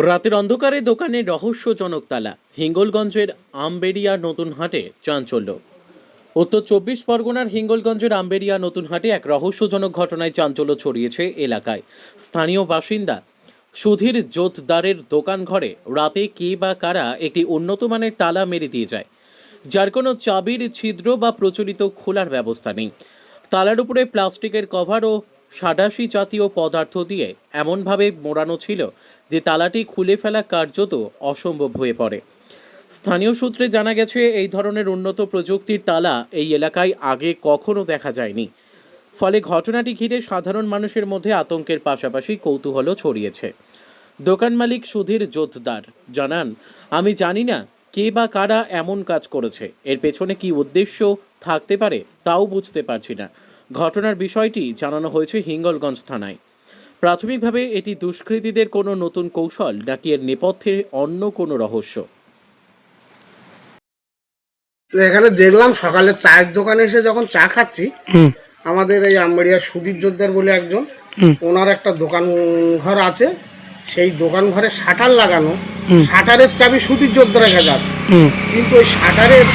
রাতের অন্ধকারে দোকানে রহস্যজনক তালা, হিঙ্গলগঞ্জের আমবেড়িয়া নতুন হাটে চাঞ্চল্য। উত্তর চব্বিশ পরগনার হিঙ্গলগঞ্জের আমবেড়িয়া নতুন হাটে এক রহস্যজনক ঘটনায় চাঞ্চল্য ছড়িয়েছে এলাকায়। স্থানীয় বাসিন্দা সুধীর জোতদারের দোকান ঘরে রাতে কে বা কারা একটি উন্নত মানের তালা মেরে দিয়ে যায়, যার কোনো চাবির ছিদ্র বা প্রচলিত খোলার ব্যবস্থা নেই। তালার উপরে প্লাস্টিকের কভার ও সাঁড়াশি জাতীয় পদার্থ দিয়ে এমনভাবে মোড়ানো ছিল যে তালাটি খুলে ফেলা কার্যত অসম্ভব হয়ে পড়ে। স্থানীয় সূত্রে জানা গেছে, এই ধরনের উন্নত প্রযুক্তির তালা এই এলাকায় আগে কখনো দেখা যায়নি। ফলে ঘটনাটি ঘিরে সাধারণ মানুষের মধ্যে আতঙ্কের পাশাপাশি কৌতূহলও ছড়িয়েছে। দোকান মালিক সুধীর জোতদার জানান, আমি জানি না কে বা কারা এমন কাজ করেছে, এর পেছনে কি উদ্দেশ্য থাকতে পারে তাও বুঝতে পারছি না। ঘটনার বিষয়টি জানানো হয়েছে হিঙ্গলগঞ্জ থানায়। প্রাথমিকভাবে এটি দুষ্কৃতীদের কোনো নতুন কৌশল নাকি এর নেপথ্যে অন্য কোনো রহস্য। তো এখানে দেখলাম সকালে চায়ের দোকানে এসে যখন চা খাচ্ছি, আমাদের এই আমবাড়িয়ার সুদীপ জোদ্দার বলে একজন, ওনার একটা দোকান ঘর আছে। সেই দোকান ঘরে শাটার লাগানো, শাটারের চাবি সুদীপ জোদ্দারের কাছে আছে, কিন্তু ওই শাটারের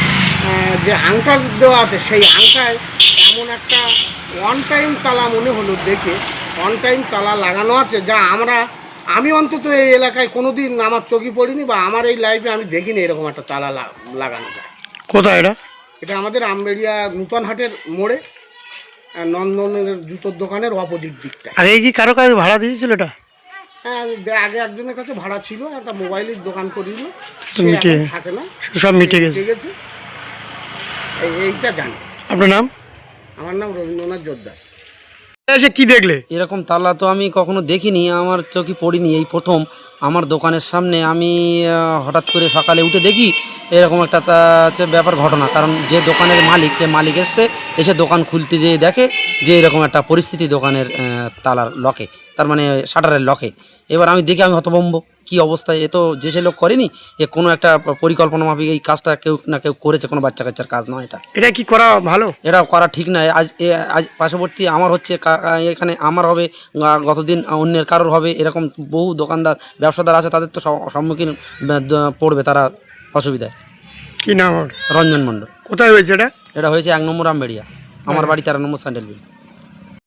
যে আংটা দেওয়া আছে সেই আংটায় এমন একটা ওয়ান টাইম তালা মনে হলো দেখে, ওয়ান টাইম তালা লাগানো আছে, যা আমি অন্তত এই এলাকায় কোনোদিন আমার চোখে পড়িনি, বা আমার এই লাইফে আমি দেখিনি এরকম একটা তালা লাগানো যায়। কোথায় এটা? এটা আমাদের আমবেড়িয়া নূতন হাটের মোড়ে, নন্দনের জুতোর দোকানের অপোজিট দিকটা। আগে কি কারো কাছে ভাড়া দিয়েছিল এটা? হ্যাঁ, আগে একজনের কাছে ভাড়া ছিল, একটা মোবাইলের দোকান করিল, থাকে না, সব মিটে গেছে। এইটা জানি। আপনার নাম? আমার নাম রবীন্দ্রনাথ জোদ্দার। এসে কি দেখলে? এরকম তালা তো আমি কখনো দেখিনি, আমার চোখে পড়িনি, এই প্রথম আমার দোকানের সামনে আমি হঠাৎ করে সকালে উঠে দেখি এরকম একটা হচ্ছে ব্যাপার ঘটনা। কারণ যে দোকানের মালিক এসে দোকান খুলতে যেয়ে দেখে যে এরকম একটা পরিস্থিতি দোকানের তালার লকে, তার মানে শাটারের লকে। এবার আমি দেখি, আমি হতভম্ব, কি অবস্থায়! এ তো যে সে লোক করেনি, এ কোনো একটা পরিকল্পনা মাফিক এই কাজটা কেউ না কেউ করেছে, কোনো বাচ্চা কাচ্চার কাজ নয় এটা। এটা কি করা ভালো? এটা করা ঠিক নয়। আজ পার্শ্ববর্তী আমার হচ্ছে, এখানে আমার হবে, গতদিন অন্যের কারোর হবে, এরকম বহু দোকানদার ব্যবসাদার আছে, তাদের তো সম্মুখীন পড়বে তারা অসুবিধায়। কি নাম? রঞ্জন মণ্ডল। কোথায় হয়েছে এটা? এটা হয়েছে 1 নম্বর আমবেড়িয়া, আমার বাড়ি 13 নম্বর স্যান্ডেলবিল।